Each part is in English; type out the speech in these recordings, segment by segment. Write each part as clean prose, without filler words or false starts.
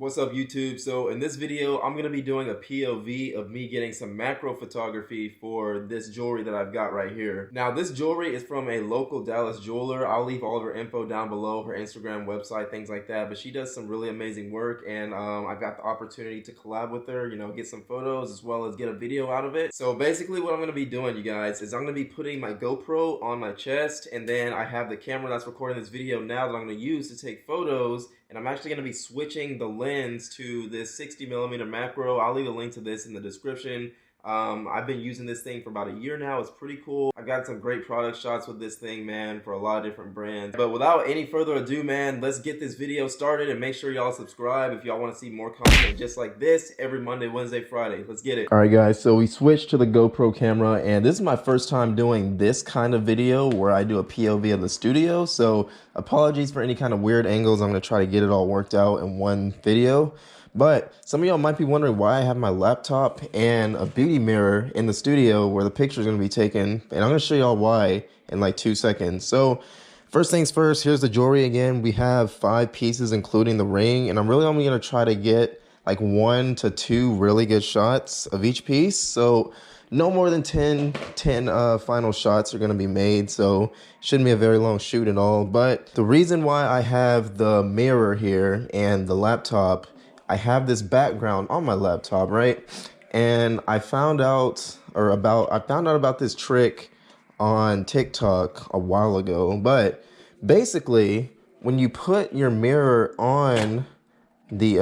What's up, YouTube? So in this video, I'm going to be doing a POV of me getting some macro photography for this jewelry that I've got right here. Now, this jewelry is from a local Dallas jeweler. I'll leave all of her info down below, her Instagram, website, things like that. But she does some really amazing work, and I've got the opportunity to collab with her, get some photos as well as get a video out of it. So basically what I'm going to be doing, you guys, is I'm going to be putting my GoPro on my chest, and then I have the camera that's recording this video now that I'm going to use to take photos. And I'm actually going to be switching the lens to this 60mm macro. I'll leave a link to this in the description. I've been using this thing for about a year now. It's pretty cool. I've got some great product shots with this thing, man, for a lot of different brands. But without any further ado, man, let's get this video started, and make sure y'all subscribe if y'all want to see more content just like this every Monday, Wednesday, Friday. Let's get it. All right, guys, so we switched to the GoPro camera, and this is my first time doing this kind of video where I do a POV of the studio. So apologies for any kind of weird angles. I'm going to try to get it all worked out in one video. But some of y'all might be wondering why I have my laptop and a beauty mirror in the studio where the picture is going to be taken. And I'm going to show y'all why in like 2 seconds. So first things first, here's the jewelry again. We have 5 pieces, including the ring. And I'm really only going to try to get like 1 to 2 really good shots of each piece. So no more than 10 final shots are going to be made. So shouldn't be a very long shoot at all. But the reason why I have the mirror here and the laptop, I have this background on my laptop, right? And I found out about this trick on TikTok a while ago. But basically, when you put your mirror on the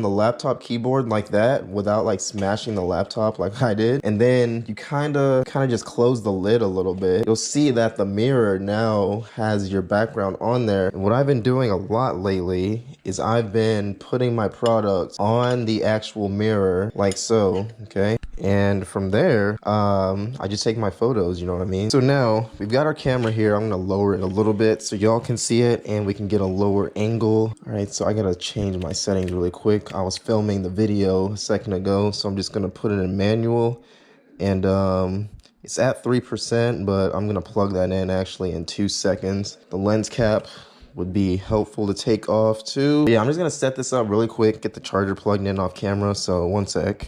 laptop keyboard like that without like smashing the laptop like I did, and then you kind of just close the lid a little bit, you'll see that the mirror now has your background on there. And what I've been doing a lot lately is I've been putting my products on the actual mirror like so, okay? And from there, I just take my photos, you know what I mean? So now we've got our camera here. I'm gonna lower it a little bit so y'all can see it and we can get a lower angle. All right, so I gotta change my settings really quick. I was filming the video a second ago, so I'm just gonna put it in manual. And it's at 3%, but I'm gonna plug that in actually in 2 seconds. The lens cap would be helpful to take off too. Yeah, I'm just gonna set this up really quick, get the charger plugged in off camera, so 1 sec.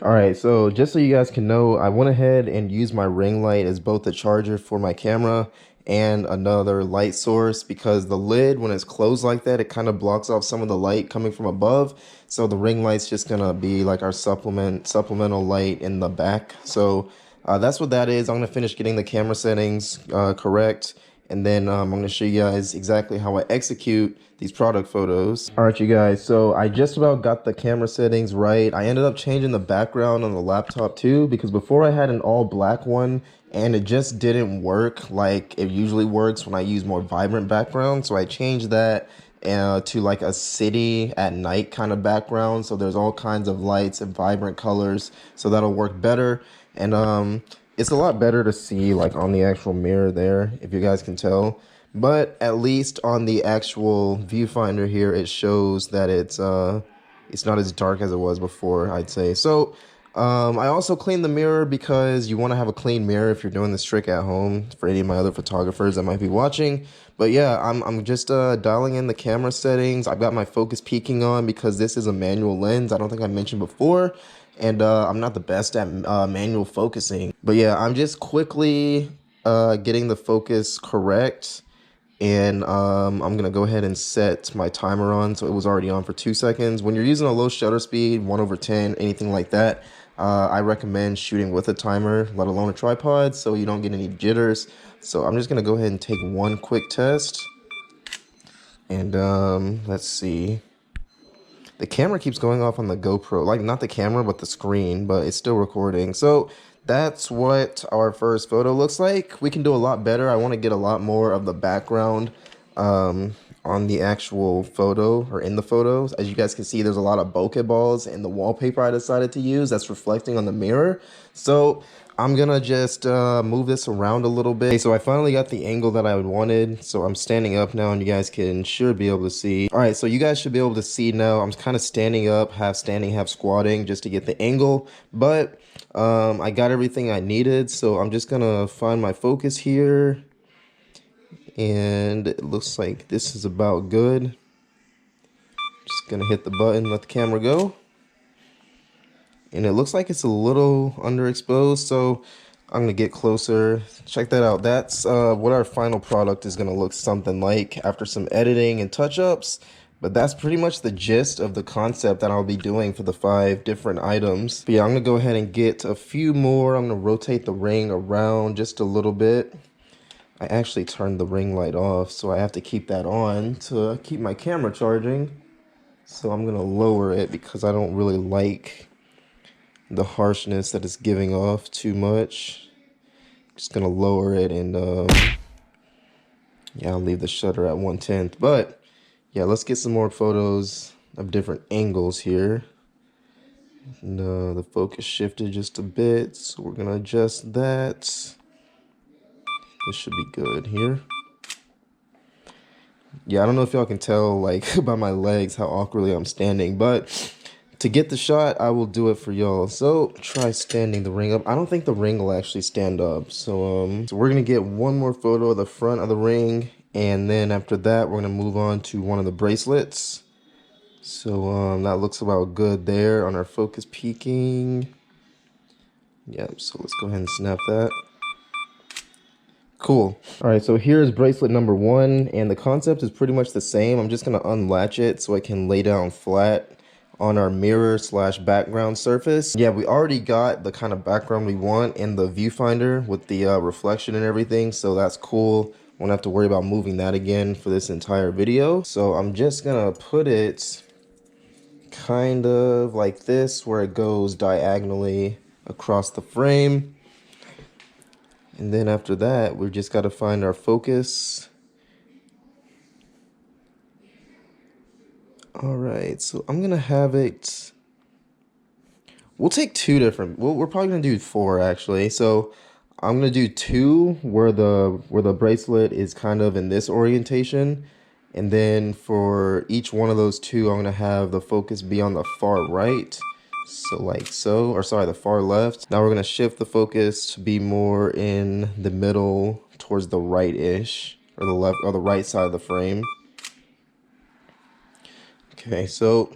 All right, so just so you guys can know, I went ahead and used my ring light as both the charger for my camera and another light source, because the lid, when it's closed like that, it kind of blocks off some of the light coming from above. So the ring light's just gonna be like our supplemental light in the back. So that's what that is. I'm gonna finish getting the camera settings correct, and then I'm gonna show you guys exactly how I execute these product photos. All right, you guys, so I just about got the camera settings right. I ended up changing the background on the laptop too, because before I had an all black one and it just didn't work like it usually works when I use more vibrant background. So I changed that to like a city at night kind of background. So there's all kinds of lights and vibrant colors. So that'll work better. And it's a lot better to see like on the actual mirror there, if you guys can tell. But at least on the actual viewfinder here, it shows that it's not as dark as it was before, I'd say. So I also cleaned the mirror because you want to have a clean mirror if you're doing this trick at home, for any of my other photographers that might be watching. But yeah, I'm just dialing in the camera settings. I've got my focus peaking on because this is a manual lens. I don't think I mentioned before. And I'm not the best at manual focusing. But yeah, I'm just quickly getting the focus correct. And I'm going to go ahead and set my timer on. So it was already on for 2 seconds. When you're using a low shutter speed, 1/10, anything like that, I recommend shooting with a timer, let alone a tripod, so you don't get any jitters. So I'm just going to go ahead and take one quick test. And let's see. The camera keeps going off on the GoPro, like not the camera, but the screen, but it's still recording. So that's what our first photo looks like. We can do a lot better. I want to get a lot more of the background on the actual photo, or in the photos. As you guys can see, there's a lot of bokeh balls in the wallpaper I decided to use that's reflecting on the mirror. So I'm gonna just move this around a little bit. Okay, so I finally got the angle that I wanted. So I'm standing up now, and you guys should be able to see. All right, so you guys should be able to see now. I'm kind of standing up, half standing, half squatting, just to get the angle. But I got everything I needed, so I'm just gonna find my focus here. And it looks like this is about good. gonna hit the button, let the camera go. And it looks like it's a little underexposed, so I'm gonna get closer. Check that out. That's what our final product is gonna look something like after some editing and touch-ups. But that's pretty much the gist of the concept that I'll be doing for the 5 different items. But yeah, I'm gonna go ahead and get a few more. I'm gonna rotate the ring around just a little bit. I actually turned the ring light off, so I have to keep that on to keep my camera charging. So I'm gonna lower it because I don't really like the harshness that it's giving off too much. Just gonna lower it, and yeah, I'll leave the shutter at 1/10. But yeah, let's get some more photos of different angles here. And the focus shifted just a bit, so we're gonna adjust that. This should be good here. Yeah, I don't know if y'all can tell, like, by my legs how awkwardly I'm standing, but to get the shot, I will do it for y'all. So try standing the ring up. I don't think the ring will actually stand up. So we're gonna get one more photo of the front of the ring, and then after that, we're gonna move on to one of the bracelets. So that looks about good there on our focus peaking. Yep, so let's go ahead and snap that. Cool. All right, so here's bracelet number 1, and the concept is pretty much the same. I'm just gonna unlatch it so I can lay down flat on our mirror slash background surface. Yeah, we already got the kind of background we want in the viewfinder with the reflection and everything, so that's cool. Won't have to worry about moving that again for this entire video. So I'm just gonna put it kind of like this, where it goes diagonally across the frame. And then after that, we've just got to find our focus. All right, so I'm gonna have it. We'll take 2 different. We're probably gonna do 4 actually. So I'm gonna do 2 where the bracelet is kind of in this orientation, and then for each one of those 2, I'm gonna have the focus be on the far right. So like so, or sorry, the far left. Now we're gonna shift the focus to be more in the middle towards the right-ish, or the left, or the right side of the frame. Okay, so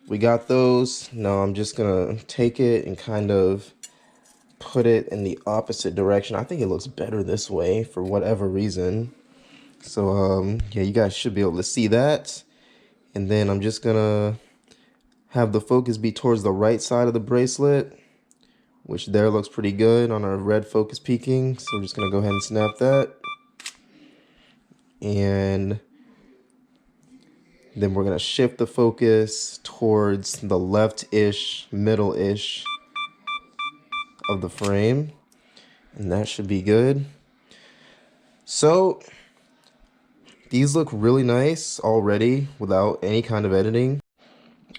we got those. Now I'm just gonna take it and kind of put it in the opposite direction. I think it looks better this way for whatever reason. So yeah, you guys should be able to see that. And then I'm just gonna have the focus be towards the right side of the bracelet, which there looks pretty good on our red focus peaking. So we're just gonna go ahead and snap that. And then we're gonna shift the focus towards the left-ish, middle-ish of the frame. And that should be good. So these look really nice already without any kind of editing.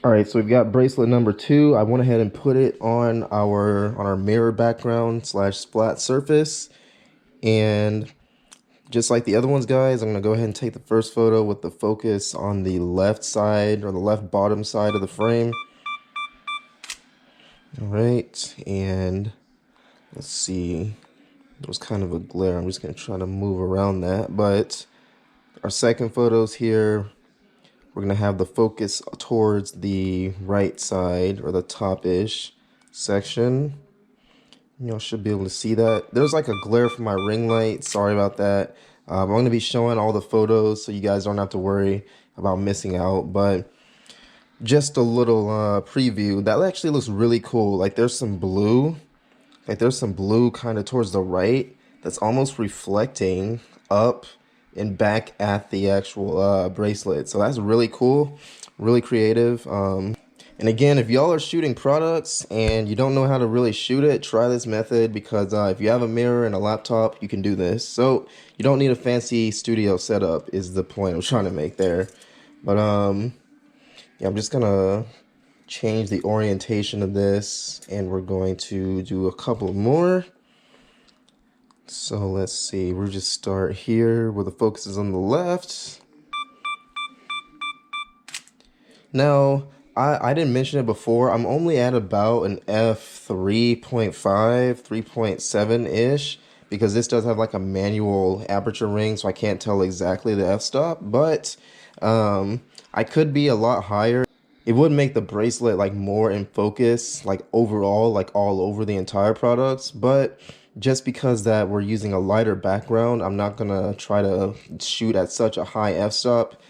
All right, so we've got bracelet number 2. I went ahead and put it on our mirror background slash splat surface. And just like the other ones, guys, I'm gonna go ahead and take the first photo with the focus on the left side, or the left bottom side of the frame. All right, and let's see. There was kind of a glare. I'm just gonna try to move around that. But our second photos here, we're gonna have the focus towards the right side, or the top-ish section. Y'all should be able to see that. There's like a glare from my ring light. Sorry about that. I'm gonna be showing all the photos so you guys don't have to worry about missing out. But just a little preview. That actually looks really cool. Like there's some blue. Like there's some blue kind of towards the right that's almost reflecting up and back at the actual bracelet. So that's really cool, really creative. And again, if y'all are shooting products and you don't know how to really shoot it, try this method, because if you have a mirror and a laptop, you can do this. So you don't need a fancy studio setup is the point I'm trying to make there. But yeah, I'm just gonna change the orientation of this, and we're going to do a couple more. So let's see, we'll just start here where the focus is on the left. Now, I didn't mention it before, I'm only at about an f3.5, 3.7-ish, because this does have like a manual aperture ring, so I can't tell exactly the f-stop, but I could be a lot higher. It would make the bracelet like more in focus, like overall, like all over the entire products. But just because that we're using a lighter background, I'm not gonna try to shoot at such a high f-stop,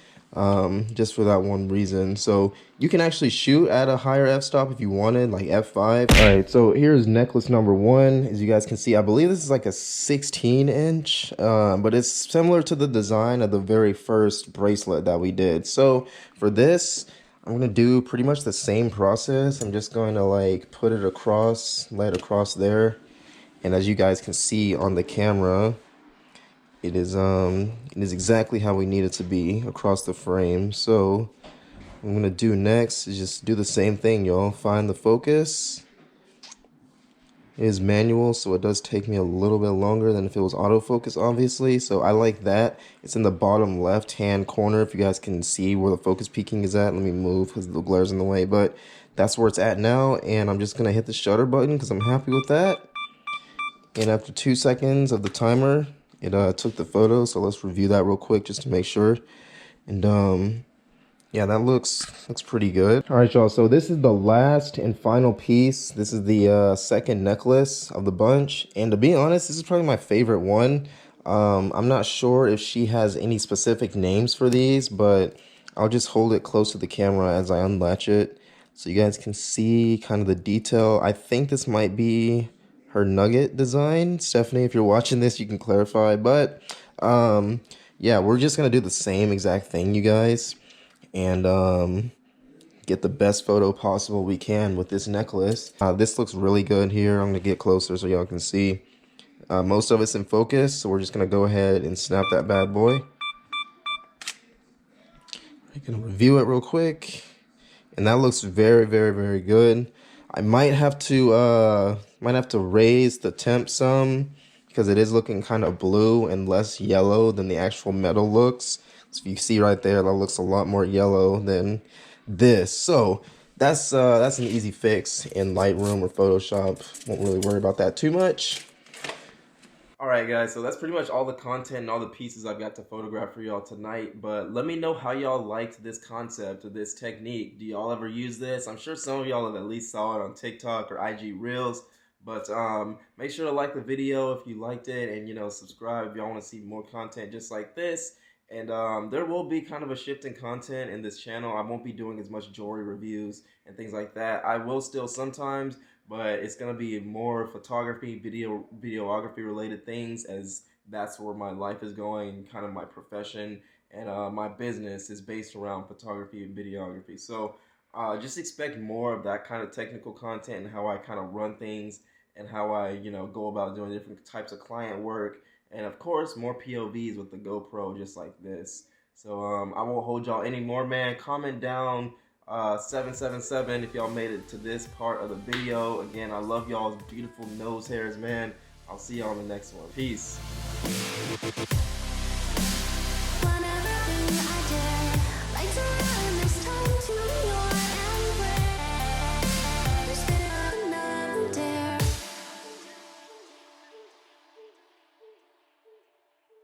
just for that one reason. So you can actually shoot at a higher f-stop if you wanted, like f5. All right, so here's necklace number one. As you guys can see, I believe this is like a 16 inch, but it's similar to the design of the very first bracelet that we did. So for this, I'm gonna do pretty much the same process. I'm just going to like put it across, lay it across there. And as you guys can see on the camera, it is exactly how we need it to be across the frame. So what I'm gonna do next is just do the same thing, y'all. Find the focus. It is manual, so it does take me a little bit longer than if it was autofocus, obviously. So I like that. It's in the bottom left-hand corner. If you guys can see where the focus peaking is at, let me move because the glare's in the way. But that's where it's at now, and I'm just gonna hit the shutter button because I'm happy with that. And after 2 seconds of the timer, it took the photo. So let's review that real quick just to make sure. And yeah, that looks pretty good. All right, y'all. So this is the last and final piece. This is the second necklace of the bunch. And to be honest, this is probably my favorite one. I'm not sure if she has any specific names for these, but I'll just hold it close to the camera as I unlatch it so you guys can see kind of the detail. I think this might be her nugget design. Stephanie, if you're watching this, you can clarify. But yeah, we're just going to do the same exact thing, you guys. And get the best photo possible we can with this necklace. This looks really good here. I'm gonna get closer so y'all can see. Most of it's in focus, so we're just gonna go ahead and snap that bad boy. I'm gonna review it real quick, and that looks very, very, very good. I might have to raise the temp some because it is looking kind of blue and less yellow than the actual metal looks. So you see right there, that looks a lot more yellow than this. So that's an easy fix in Lightroom or Photoshop. Won't really worry about that too much. Alright guys, so that's pretty much all the content and all the pieces I've got to photograph for y'all tonight, but let me know how y'all liked this concept or this technique. Do y'all ever use this? I'm sure some of y'all have at least saw it on TikTok or IG Reels, but make sure to like the video if you liked it, and subscribe if y'all want to see more content just like this. And there will be kind of a shift in content in this channel. I won't be doing as much jewelry reviews and things like that. I will still sometimes, but it's gonna be more photography, videography related things, as that's where my life is going, kind of my profession, and my business is based around photography and videography. So just expect more of that kind of technical content and how I kind of run things and how I go about doing different types of client work, and of course more POVs with the GoPro just like this. So I won't hold y'all anymore, man. Comment down 777 if y'all made it to this part of the video. Again, I love y'all's beautiful nose hairs, man. I'll see y'all in the next one. Peace.